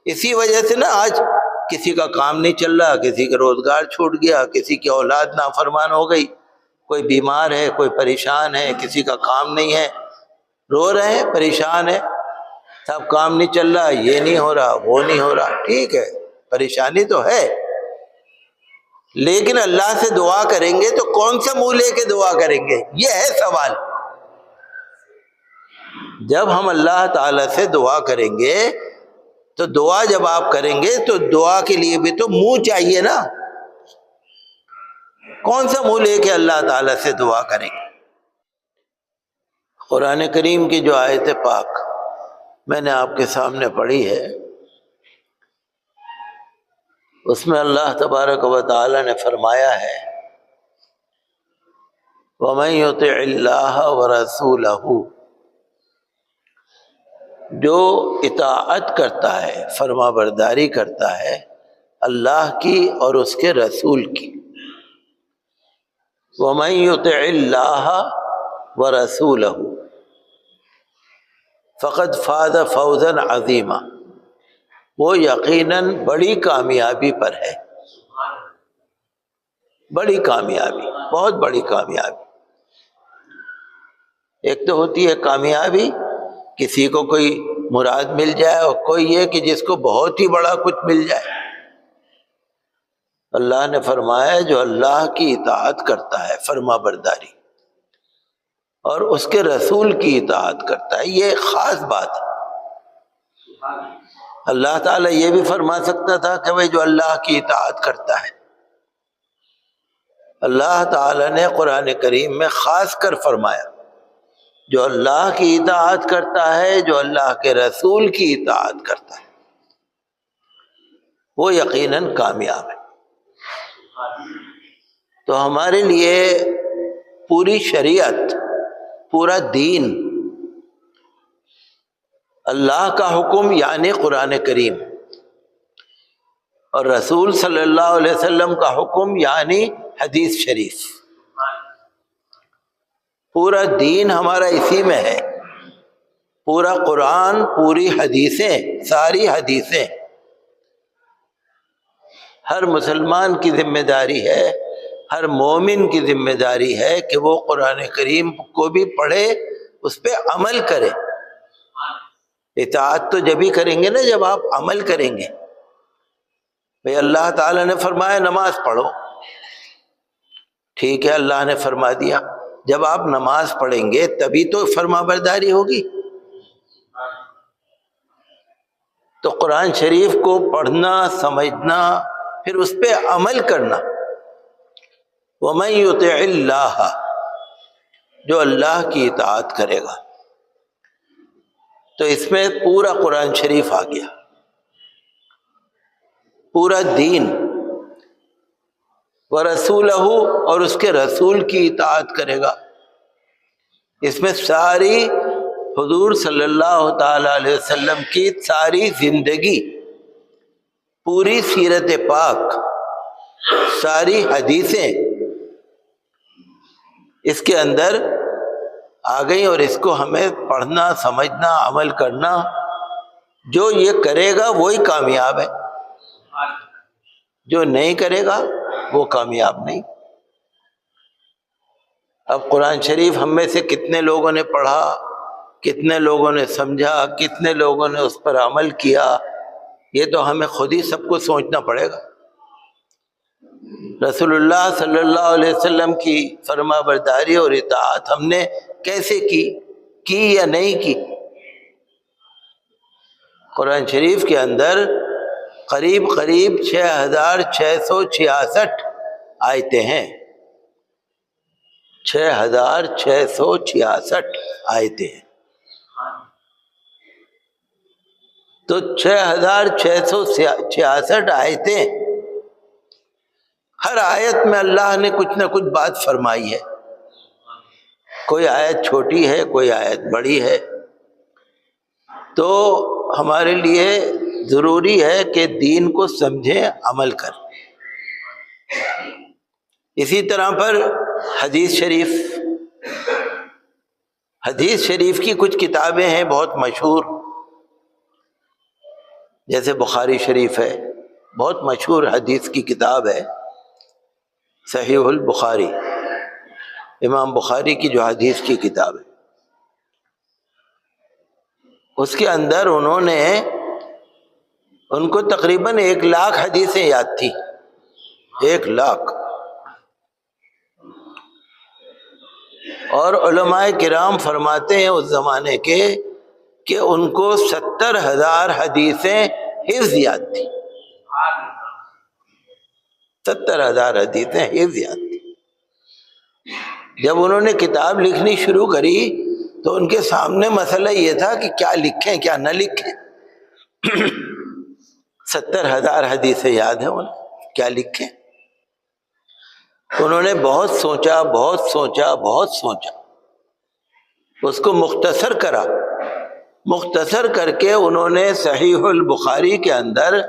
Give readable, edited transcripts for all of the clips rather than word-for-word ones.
اسی وجہ سے نا آج کسی کا کام نہیں چل رہا، کسی کا روزگار چھوٹ گیا، کسی کی اولاد نافرمان ہو گئی، کوئی بیمار ہے، کوئی پریشان ہے، کسی کا کام نہیں ہے، رو رہے ہیں، پریشان ہے، سب کام نہیں چل رہا، یہ نہیں ہو رہا، وہ نہیں ہو رہا۔ ٹھیک ہے، پریشانی تو ہے، لیکن اللہ سے دعا کریں گے تو کون سا منہ لے کے دعا کریں گے، یہ ہے سوال۔ جب ہم اللہ تعالی سے دعا کریں گے تو دعا جب آپ کریں گے تو دعا کے لیے بھی تو منہ چاہیے نا، کون سا منہ لے کے اللہ تعالی سے دعا کریں گے؟ قرآن کریم کی جو آیت پاک میں نے آپ کے سامنے پڑھی ہے، اس میں اللہ تبارک و تعالی نے فرمایا ہے وَمَن يُطِعِ اللَّهَ وَرَسُولَهُ، جو اطاعت کرتا ہے، فرما برداری کرتا ہے اللہ کی اور اس کے رسول کی۔ وَمَن يُطِعِ اللَّهَ وَرَسُولَهُ فقد فاز فوزا عظیما، وہ یقیناً بڑی کامیابی پر ہے، بڑی کامیابی، بہت بڑی کامیابی۔ ایک تو ہوتی ہے کامیابی کسی کو کوئی مراد مل جائے، اور کوئی یہ کہ جس کو بہت ہی بڑا کچھ مل جائے۔ اللہ نے فرمایا جو اللہ کی اطاعت کرتا ہے، فرما برداری، اور اس کے رسول کی اطاعت کرتا ہے، یہ خاص بات ہے۔ اللہ تعالیٰ یہ بھی فرما سکتا تھا کہ بھئی جو اللہ کی اطاعت کرتا ہے، اللہ تعالیٰ نے قرآن کریم میں خاص کر فرمایا جو اللہ کی اطاعت کرتا ہے، جو اللہ کے رسول کی اطاعت کرتا ہے، وہ یقیناً کامیاب ہے۔ تو ہمارے لیے پوری شریعت، پورا دین، اللہ کا حکم یعنی قرآن کریم، اور رسول صلی اللہ علیہ وسلم کا حکم یعنی حدیث شریف، پورا دین ہمارا اسی میں ہے۔ پورا قرآن، پوری حدیثیں، ساری حدیثیں، ہر مسلمان کی ذمہ داری ہے، ہر مومن کی ذمہ داری ہے کہ وہ قرآن کریم کو بھی پڑھے، اس پہ عمل کرے۔ اطاعت تو جب ہی کریں گے نا جب آپ عمل کریں گے۔ بھئی اللہ تعالیٰ نے فرمایا نماز پڑھو، ٹھیک ہے، اللہ نے فرما دیا، جب آپ نماز پڑھیں گے تبھی تو فرما برداری ہوگی۔ تو قرآن شریف کو پڑھنا، سمجھنا، پھر اس پہ عمل کرنا۔ وَمَن يُطِعِ اللَّهَ، جو اللہ کی اطاعت کرے گا، تو اس میں پورا قرآن شریف آ گیا، پورا دین۔ وَرَسُولَهُ، اور اس کے رسول کی اطاعت کرے گا، اس میں ساری حضور صلی اللہ تعالی علیہ وسلم کی ساری زندگی، پوری سیرت پاک، ساری حدیثیں اس کے اندر آ گئی، اور اس کو ہمیں پڑھنا، سمجھنا، عمل کرنا۔ جو یہ کرے گا وہی کامیاب ہے، جو نہیں کرے گا وہ کامیاب نہیں۔ اب قرآن شریف ہم میں سے کتنے لوگوں نے پڑھا، کتنے لوگوں نے سمجھا، کتنے لوگوں نے اس پر عمل کیا، یہ تو ہمیں خود ہی سب کو سوچنا پڑے گا۔ رسول اللہ صلی اللہ علیہ وسلم کی فرما برداری اور اطاعت ہم نے کیسے کی یا نہیں کی؟ قرآن شریف کے اندر قریب 6666 آیتیں ہیں، 6666 آیتیں ہیں۔ تو 6666 آیتیں، ہر آیت میں اللہ نے کچھ نہ کچھ بات فرمائی ہے، کوئی آیت چھوٹی ہے، کوئی آیت بڑی ہے۔ تو ہمارے لیے ضروری ہے کہ دین کو سمجھیں، عمل کریں۔ اسی طرح پر حدیث شریف کی کچھ کتابیں ہیں بہت مشہور، جیسے بخاری شریف ہے، بہت مشہور حدیث کی کتاب ہے صحیح البخاری، امام بخاری کی جو حدیث کی کتاب ہے، اس کے اندر ان کو تقریباً 1,00,000 حدیثیں یاد تھی، 1,00,000۔ اور علماء کرام فرماتے ہیں اس زمانے کے کہ ان کو 70,000 حدیثیں حفظ یاد تھی، 70,000 حدیثیں حفظ یاد تھی۔ جب انہوں نے کتاب لکھنی شروع کری تو ان کے سامنے مسئلہ یہ تھا کہ کیا لکھیں کیا نہ لکھیں۔ 70,000 حدیثیں یاد ہیں انہیں، کیا لکھیں؟ انہوں نے بہت سوچا، اس کو مختصر کرا، مختصر کر کے انہوں نے صحیح البخاری کے اندر،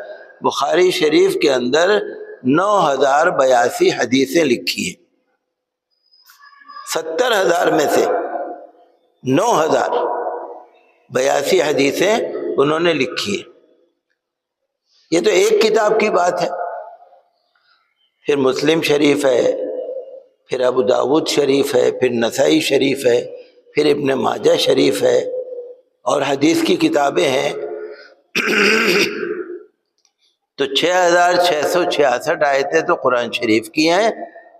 بخاری شریف کے اندر 9,082 حدیثیں لکھی ہیں۔ 70,000 میں سے 9,082 حدیثیں انہوں نے لکھی ہیں۔ یہ تو ایک کتاب کی بات ہے، پھر مسلم شریف ہے، پھر ابو داود شریف ہے، پھر نسائی شریف ہے، پھر ابن ماجہ شریف ہے، اور حدیث کی کتابیں ہیں۔ تو 6,666 آیتیں تو قرآن شریف کی ہیں،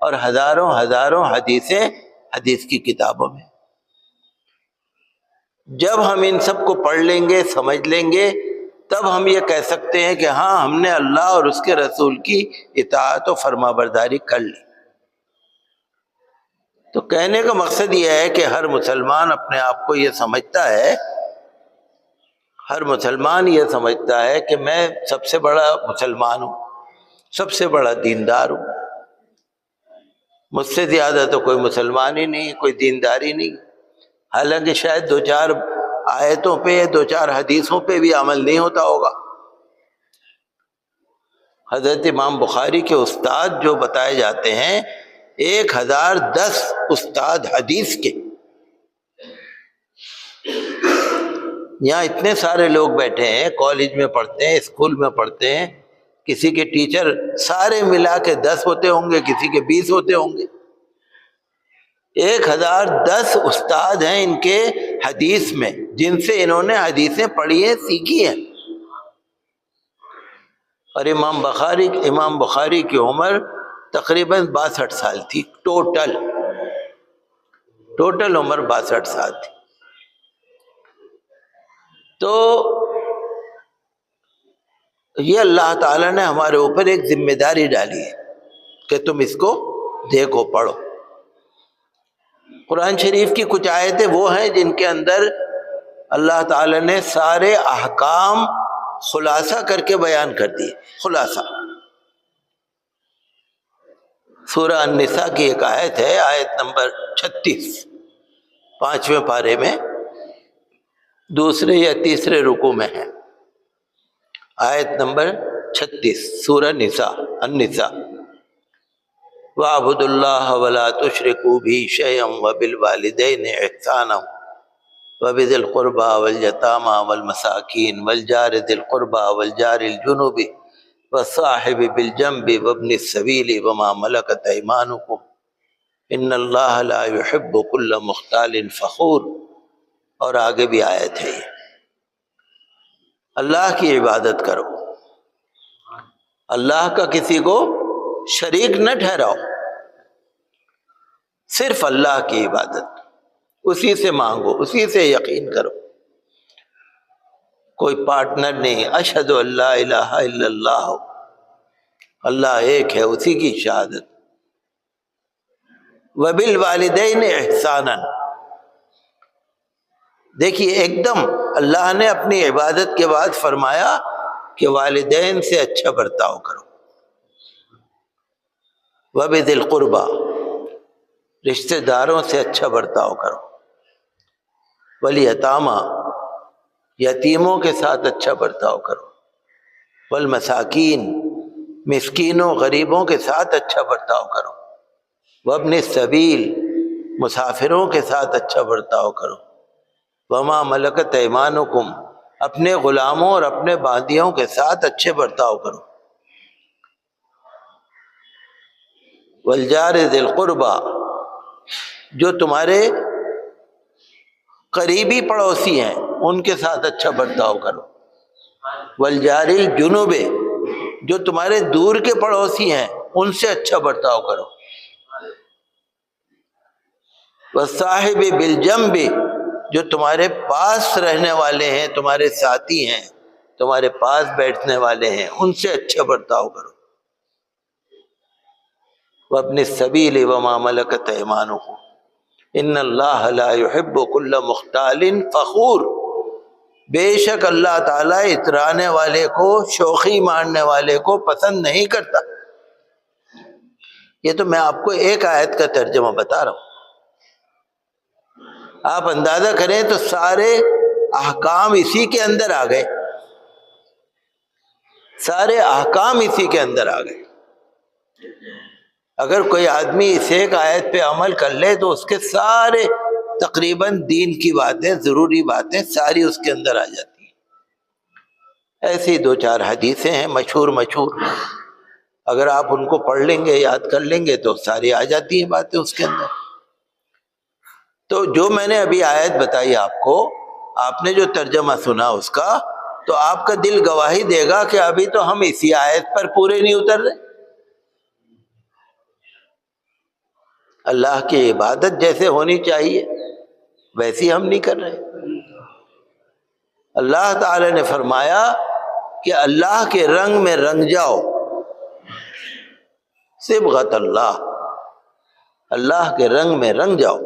اور ہزاروں حدیثیں حدیث کی کتابوں میں۔ جب ہم ان سب کو پڑھ لیں گے، سمجھ لیں گے، تب ہم یہ کہہ سکتے ہیں کہ ہاں ہم نے اللہ اور اس کے رسول کی اطاعت و فرما برداری کر لی۔ تو کہنے کا مقصد یہ ہے کہ ہر مسلمان اپنے آپ کو یہ سمجھتا ہے، ہر مسلمان یہ سمجھتا ہے کہ میں سب سے بڑا مسلمان ہوں، سب سے بڑا دیندار ہوں، مجھ سے زیادہ تو کوئی مسلمان ہی نہیں، کوئی دینداری نہیں۔ حالانکہ شاید 2-4 آیتوں پہ، 2-4 حدیثوں پہ بھی عمل نہیں ہوتا ہوگا۔ حضرت امام بخاری کے استاد جو بتائے جاتے ہیں، 1,010 استاد حدیث کے، یہاں اتنے سارے لوگ بیٹھے ہیں، کالج میں پڑھتے ہیں، اسکول میں پڑھتے ہیں، کسی کے ٹیچر سارے ملا کے 10 ہوتے ہوں گے، کسی کے 20 ہوتے ہوں گے۔ 1,010 استاد ہیں ان کے حدیث میں، جن سے انہوں نے حدیثیں پڑھی ہیں، سیکھی ہیں۔ اور امام بخاری کی عمر تقریباً 62 سال تھی، ٹوٹل عمر 62 سال تھی۔ تو یہ اللہ تعالیٰ نے ہمارے اوپر ایک ذمہ داری ڈالی ہے کہ تم اس کو دیکھو، پڑھو۔ قرآن شریف کی کچھ آیتیں وہ ہیں جن کے اندر اللہ تعالیٰ نے سارے احکام خلاصہ کر کے بیان کر دیے، خلاصہ۔ سورہ النساء کی ایک آیت ہے، آیت نمبر 36، 5ویں پارے میں، 2 یا 3 رکوع میں ہے، آیت نمبر 36 سورہ النساء۔ وَاعْبُدُوا اللَّهَ وَلَا تُشْرِكُوا بِهِ شَيْئًا وَبِالْوَالِدَيْنِ إِحْسَانًا وَبِذِي الْقُرْبَى وَالْيَتَامَى وَالْمَسَاكِينِ وَالْجَارِ ذِي الْقُرْبَى وَالْجَارِ الْجُنُبِ وَالصَّاحِبِ بِالْجَنبِ وَابْنِ السَّبِيلِ وَمَا مَلَكَتْ أَيْمَانُكُمْ إِنَّ اللَّهَ لَا يُحِبُّ كُلَّ مُخْتَالٍ فَخُورٍ۔ اور آگے بھی آیت ہے، اللہ کی عبادت کرو، اللہ کا کسی کو شریک نہ ٹھہراؤ، صرف اللہ کی عبادت، اسی سے مانگو، اسی سے یقین کرو، کوئی پارٹنر نہیں۔ اشہد ان لا الہ الا اللہ، اللہ ایک ہے، اسی کی شہادت۔ وبالوالدین احسانا، دیکھیے ایک دم اللہ نے اپنی عبادت کے بعد فرمایا کہ والدین سے اچھا برتاؤ کرو۔ وبذی القربى، رشتہ داروں سے اچھا برتاؤ کرو۔ والیتامى، یتیموں کے ساتھ اچھا برتاؤ کرو۔ والمساکین، مسکینوں غریبوں کے ساتھ اچھا برتاؤ کرو۔ وابن السبیل، مسافروں کے ساتھ اچھا برتاؤ کرو۔ وما ملکت ایمانکم، اپنے غلاموں اور اپنے باندیوں کے ساتھ اچھے برتاؤ کرو. والجار ذی القربى، جو تمہارے قریبی پڑوسی ہیں ان کے ساتھ اچھا برتاؤ کرو. والجار الجنب، جو تمہارے دور کے پڑوسی ہیں ان سے اچھا برتاؤ کرو. والصاحب بالجنب، جو تمہارے پاس رہنے والے ہیں، تمہارے ساتھی ہیں، تمہارے پاس بیٹھنے والے ہیں، ان سے اچھا برتاؤ کرو. وابن السبیل وما ملکت ایمانکم ان اللہ لا يحب كل مختال فخور، بے شک اللہ تعالیٰ اترانے والے کو، شوخی مارنے والے کو پسند نہیں کرتا. یہ تو میں آپ کو ایک آیت کا ترجمہ بتا رہا ہوں. آپ اندازہ کریں تو سارے احکام اسی کے اندر آ گئے، سارے احکام اسی کے اندر آ گئے. اگر کوئی آدمی اس ایک آیت پہ عمل کر لے تو اس کے سارے تقریباً دین کی باتیں، ضروری باتیں ساری اس کے اندر آ جاتی ہیں. ایسی دو چار حدیثیں ہیں مشہور، اگر آپ ان کو پڑھ لیں گے، یاد کر لیں گے تو ساری آ جاتی ہیں باتیں اس کے اندر. تو جو میں نے ابھی آیت بتائی آپ کو، آپ نے جو ترجمہ سنا اس کا، تو آپ کا دل گواہی دے گا کہ ابھی تو ہم اسی آیت پر پورے نہیں اتر رہے. اللہ کی عبادت جیسے ہونی چاہیے ویسی ہم نہیں کر رہے. اللہ تعالی نے فرمایا کہ اللہ کے رنگ میں رنگ جاؤ، صبغت اللہ، اللہ کے رنگ میں رنگ جاؤ.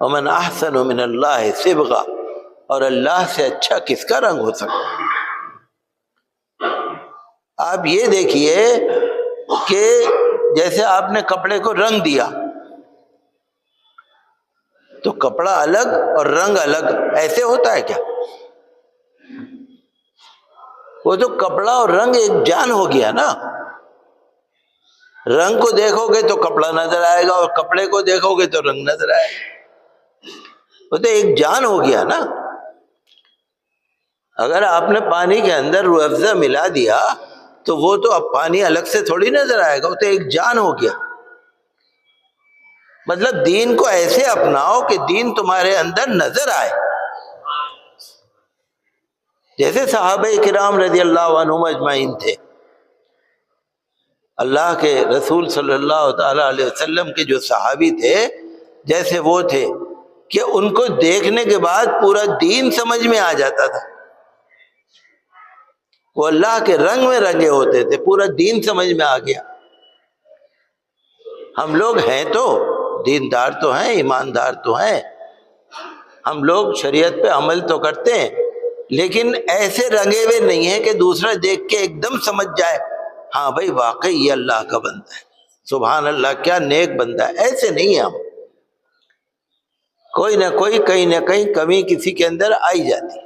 ومن احسن من اللہ صبغہ، اور اللہ سے اچھا کس کا رنگ ہو سکتا ہے. آپ یہ دیکھیے کہ جیسے آپ نے کپڑے کو رنگ دیا تو کپڑا الگ اور رنگ الگ، ایسے ہوتا ہے کیا؟ وہ تو کپڑا اور رنگ ایک جان ہو گیا نا. رنگ کو دیکھو گے تو کپڑا نظر آئے گا، اور کپڑے کو دیکھو گے تو رنگ نظر آئے گا. وہ تو ایک جان ہو گیا نا. اگر آپ نے پانی کے اندر روح افزا ملا دیا تو وہ تو اب پانی الگ سے تھوڑی نظر آئے گا، وہ تو ایک جان ہو گیا. مطلب دین کو ایسے اپناؤ کہ دین تمہارے اندر نظر آئے. جیسے صحابہ کرام رضی اللہ عنہم اجمعین تھے، اللہ کے رسول صلی اللہ تعالی علیہ وسلم کے جو صحابی تھے، جیسے وہ تھے کہ ان کو دیکھنے کے بعد پورا دین سمجھ میں آ جاتا تھا. وہ اللہ کے رنگ میں رنگے ہوتے تھے، پورا دین سمجھ میں آ گیا. ہم لوگ ہیں تو دیندار تو ہیں، ایماندار تو ہیں، ہم لوگ شریعت پہ عمل تو کرتے ہیں، لیکن ایسے رنگے ہوئے نہیں ہیں کہ دوسرا دیکھ کے ایک دم سمجھ جائے ہاں بھائی واقعی یہ اللہ کا بندہ ہے، سبحان اللہ کیا نیک بندہ ہے. ایسے نہیں ہیں ہم. کوئی نہ کوئی کہیں نہ کہیں کمی کسی کے اندر آئی جاتی.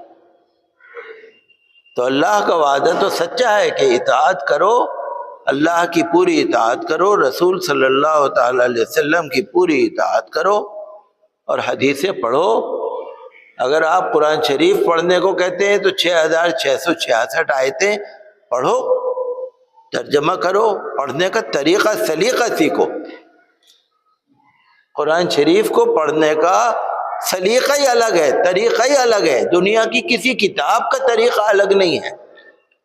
تو اللہ کا وعدہ تو سچا ہے کہ اطاعت کرو، اللہ کی پوری اطاعت کرو، رسول صلی اللہ تعالی علیہ وسلم کی پوری اطاعت کرو، اور حدیثیں پڑھو. اگر آپ قرآن شریف پڑھنے کو کہتے ہیں تو 6666 آیتیں پڑھو، ترجمہ کرو، پڑھنے کا طریقہ سلیقہ سیکھو. قرآن شریف کو پڑھنے کا سلیقہ ہی الگ ہے، طریقہ ہی الگ ہے. دنیا کی کسی کتاب کا طریقہ الگ نہیں ہے.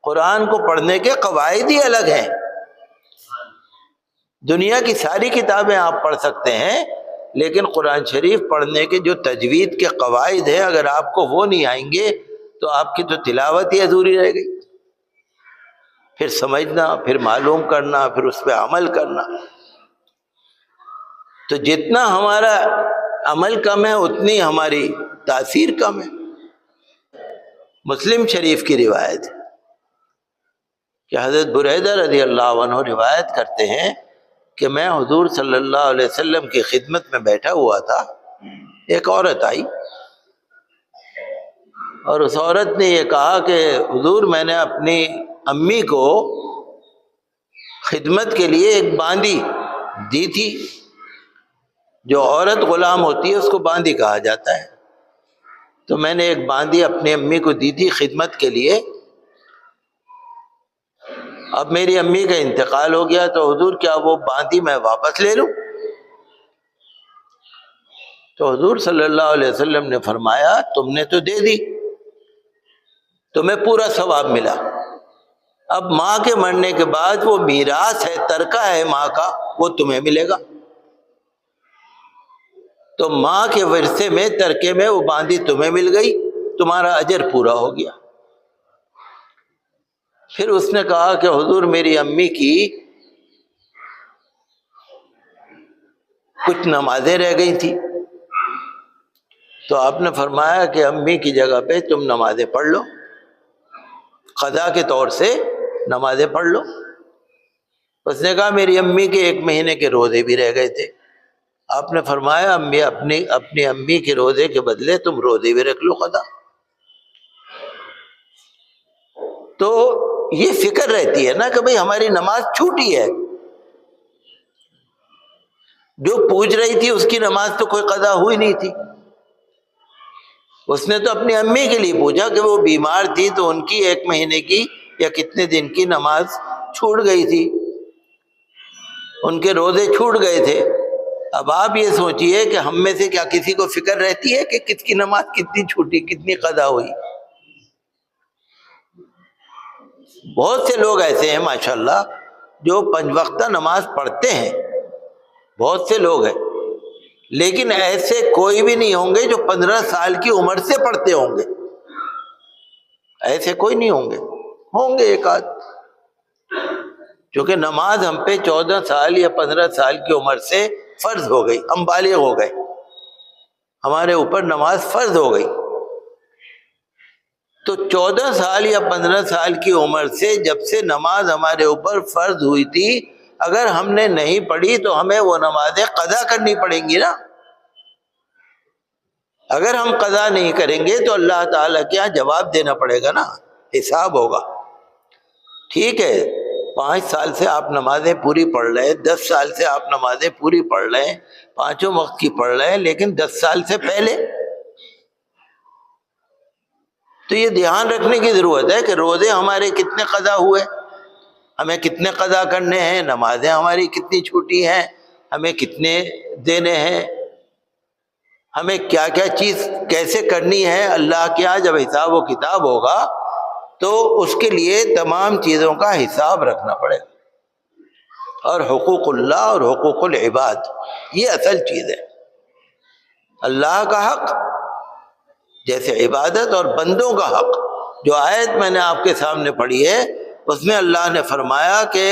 قرآن کو پڑھنے کے قواعد ہی الگ ہیں. دنیا کی ساری کتابیں آپ پڑھ سکتے ہیں، لیکن قرآن شریف پڑھنے کے جو تجوید کے قواعد ہیں، اگر آپ کو وہ نہیں آئیں گے تو آپ کی تو تلاوت ہی ادھوری رہ گئی. پھر سمجھنا، پھر معلوم کرنا، پھر اس پہ عمل کرنا. تو جتنا ہمارا عمل کم ہے اتنی ہماری تاثیر کم ہے. مسلم شریف کی روایت ہے کہ حضرت بریدہ رضی اللہ عنہ روایت کرتے ہیں کہ میں حضور صلی اللہ علیہ وسلم کی خدمت میں بیٹھا ہوا تھا. ایک عورت آئی اور اس عورت نے یہ کہا کہ حضور میں نے اپنی امی کو خدمت کے لیے ایک باندی دی تھی. جو عورت غلام ہوتی ہے اس کو باندی کہا جاتا ہے. تو میں نے ایک باندھی اپنی امی کو دی تھی خدمت کے لیے. اب میری امی کا انتقال ہو گیا تو حضور کیا وہ باندھی میں واپس لے لوں؟ تو حضور صلی اللہ علیہ وسلم نے فرمایا تم نے تو دے دی، تمہیں پورا ثواب ملا. اب ماں کے مرنے کے بعد وہ میراث ہے، ترکہ ہے ماں کا، وہ تمہیں ملے گا. تو ماں کے ورثے میں، ترکے میں وہ باندھی تمہیں مل گئی، تمہارا اجر پورا ہو گیا. پھر اس نے کہا کہ حضور میری امی کی کچھ نمازیں رہ گئی تھی. تو آپ نے فرمایا کہ امی کی جگہ پہ تم نمازیں پڑھ لو، قضا کے طور سے نمازیں پڑھ لو. اس نے کہا میری امی کے 1 مہینے کے روزے بھی رہ گئے تھے. آپ نے فرمایا اپنی امی کے روزے کے بدلے تم روزے بھی رکھ لو قضا. تو یہ فکر رہتی ہے نا کہ بھئی ہماری نماز چھوٹی ہے. جو پوچھ رہی تھی اس کی نماز تو کوئی قضا ہوئی نہیں تھی، اس نے تو اپنی امی کے لیے پوچھا کہ وہ بیمار تھی تو ان کی 1 مہینے کی یا کتنے دن کی نماز چھوٹ گئی تھی، ان کے روزے چھوٹ گئے تھے. اب آپ یہ سوچئے کہ ہم میں سے کیا کسی کو فکر رہتی ہے کہ کس کی نماز کتنی چھوٹی، کتنی قضا ہوئی؟ بہت سے لوگ ایسے ہیں ماشاءاللہ جو 5 وقتہ نماز پڑھتے ہیں، بہت سے لوگ ہیں، لیکن ایسے کوئی بھی نہیں ہوں گے جو 15 سال کی عمر سے پڑھتے ہوں گے. ایسے کوئی نہیں ہوں گے ایک آدھ. کیونکہ نماز ہم پہ 14 سال یا 15 سال کی عمر سے فرض ہو گئی، ہم بالغ ہو گئے، ہمارے اوپر نماز فرض ہو گئی. تو 14 سال یا 15 سال کی عمر سے جب سے نماز ہمارے اوپر فرض ہوئی تھی، اگر ہم نے نہیں پڑھی تو ہمیں وہ نمازیں قضا کرنی پڑیں گی نا. اگر ہم قضا نہیں کریں گے تو اللہ تعالیٰ کیا جواب دینا پڑے گا نا، حساب ہوگا. ٹھیک ہے 5 سال سے آپ نمازیں پوری پڑھ رہے ہیں، 10 سال سے آپ نمازیں پوری پڑھ رہے ہیں، 5 وقت کی پڑھ رہے ہیں، لیکن 10 سال سے پہلے تو یہ دھیان رکھنے کی ضرورت ہے کہ روزے ہمارے کتنے قضا ہوئے، ہمیں کتنے قضا کرنے ہیں، نمازیں ہماری کتنی چھوٹی ہیں، ہمیں کتنے دینے ہیں، ہمیں کیا کیا چیز کیسے کرنی ہے. اللہ کے یہاں جب حساب و کتاب ہوگا تو اس کے لیے تمام چیزوں کا حساب رکھنا پڑے گا. اور حقوق اللہ اور حقوق العباد یہ اصل چیز ہے. اللہ کا حق جیسے عبادت، اور بندوں کا حق. جو آیت میں نے آپ کے سامنے پڑھی ہے اس میں اللہ نے فرمایا کہ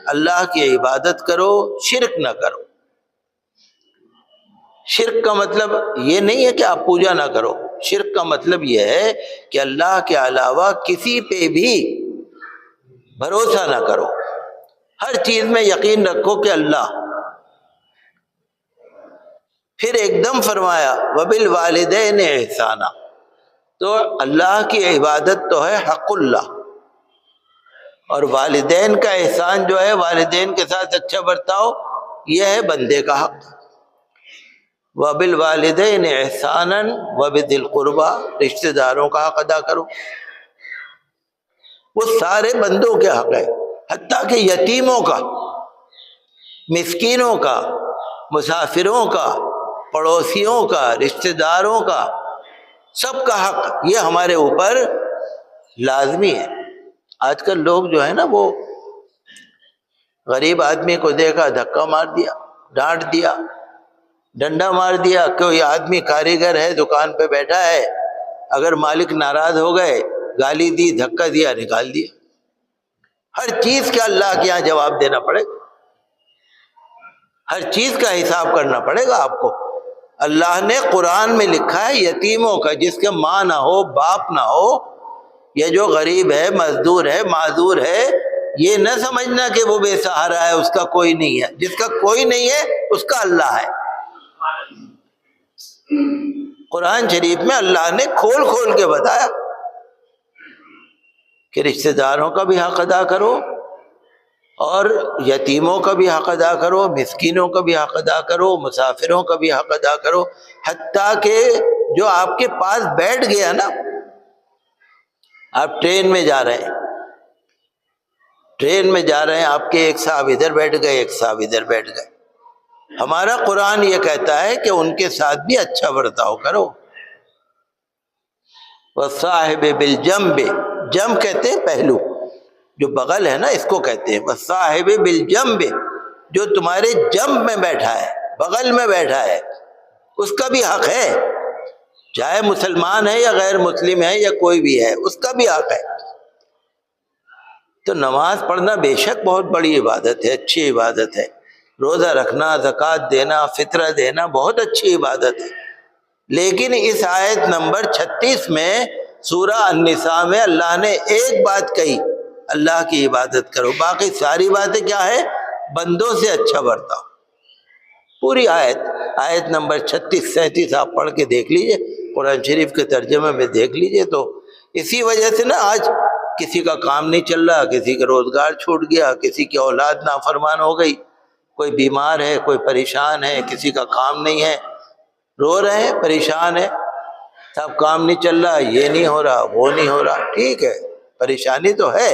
اللہ کی عبادت کرو، شرک نہ کرو. شرک کا مطلب یہ نہیں ہے کہ آپ پوجا نہ کرو، شرک کا مطلب یہ ہے کہ اللہ کے علاوہ کسی پہ بھی بھروسہ نہ کرو، ہر چیز میں یقین رکھو کہ اللہ. پھر ایک دم فرمایا وبالوالدین احسانا. تو اللہ کی عبادت تو ہے حق اللہ، اور والدین کا احسان جو ہے، والدین کے ساتھ اچھا برتاؤ، یہ ہے بندے کا حق. وبالوالدین احسانا وبذی القربى، رشتہ داروں کا حق ادا کرو. وہ سارے بندوں کے حق ہے، حتیٰ کہ یتیموں کا، مسکینوں کا، مسافروں کا، پڑوسیوں کا، رشتہ داروں کا، سب کا حق یہ ہمارے اوپر لازمی ہے. آج کل لوگ جو ہے نا وہ غریب آدمی کو دیکھا دھکا مار دیا، ڈانٹ دیا، ڈنڈا مار دیا. کوئی آدمی کاریگر ہے دکان پہ بیٹھا ہے، اگر مالک ناراض ہو گئے گالی دی، دھکا دیا، نکال دیا. ہر چیز کا اللہ کے یہاں جواب دینا پڑے گا، ہر چیز کا حساب کرنا پڑے گا آپ کو. اللہ نے قرآن میں لکھا ہے یتیموں کا، جس کے ماں نہ ہو، باپ نہ ہو، یہ جو غریب ہے، مزدور ہے، معذور ہے، یہ نہ سمجھنا کہ وہ بے سہارا ہے، اس کا کوئی نہیں ہے. جس کا کوئی نہیں ہے اس کا اللہ ہے. قرآن شریف میں اللہ نے کھول کھول کے بتایا کہ رشتہ داروں کا بھی حق ادا کرو، اور یتیموں کا بھی حق ادا کرو، مسکینوں کا بھی حق ادا کرو، مسافروں کا بھی حق ادا کرو، حتیٰ کہ جو آپ کے پاس بیٹھ گیا نا، آپ ٹرین میں جا رہے ہیں، آپ کے ایک صاحب ادھر بیٹھ گئے، ایک صاحب ادھر بیٹھ گئے، ہمارا قرآن یہ کہتا ہے کہ ان کے ساتھ بھی اچھا برتاؤ کرو۔ وَالصَّاحِبِ بِالْجَنبِ، جنب کہتے ہیں پہلو، جو بغل ہے نا اس کو کہتے ہیں وَالصَّاحِبِ بِالْجَنبِ، جو تمہارے جنب میں بیٹھا ہے، بغل میں بیٹھا ہے، اس کا بھی حق ہے، چاہے مسلمان ہے یا غیر مسلم ہے یا کوئی بھی ہے، اس کا بھی حق ہے۔ تو نماز پڑھنا بے شک بہت بڑی عبادت ہے، اچھی عبادت ہے، روزہ رکھنا، زکوٰۃ دینا، فطرہ دینا بہت اچھی عبادت ہے، لیکن اس آیت نمبر 36 میں سورہ النساء میں اللہ نے ایک بات کہی، اللہ کی عبادت کرو، باقی ساری باتیں کیا ہے؟ بندوں سے اچھا برتاؤ۔ پوری آیت نمبر 36 37 آپ پڑھ کے دیکھ لیجئے، قرآن شریف کے ترجمے میں دیکھ لیجئے۔ تو اسی وجہ سے نا آج کسی کا کام نہیں چل رہا، کسی کا روزگار چھوٹ گیا، کسی کی اولاد نافرمان ہو گئی، کوئی بیمار ہے، کوئی پریشان ہے، کسی کا کام نہیں ہے، رو رہے ہیں، پریشان ہے، صاحب کام نہیں چل رہا، یہ نہیں ہو رہا، وہ نہیں ہو رہا، ٹھیک ہے، پریشانی تو ہے،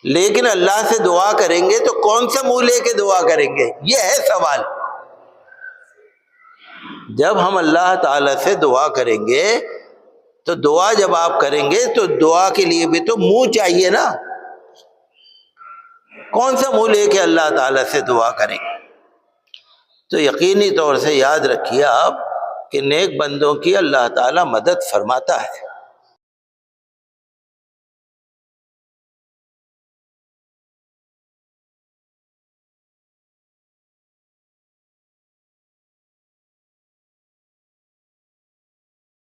لیکن اللہ سے دعا کریں گے تو کون سا منہ لے کے دعا کریں گے؟ یہ ہے سوال۔ جب ہم اللہ تعالی سے دعا کریں گے تو دعا جب آپ کریں گے تو دعا کے لیے بھی تو منہ چاہیے نا، کون سا منہ لے کے اللہ تعالی سے دعا کریں گے؟ تو یقینی طور سے یاد رکھیے آپ کہ نیک بندوں کی اللہ تعالی مدد فرماتا ہے۔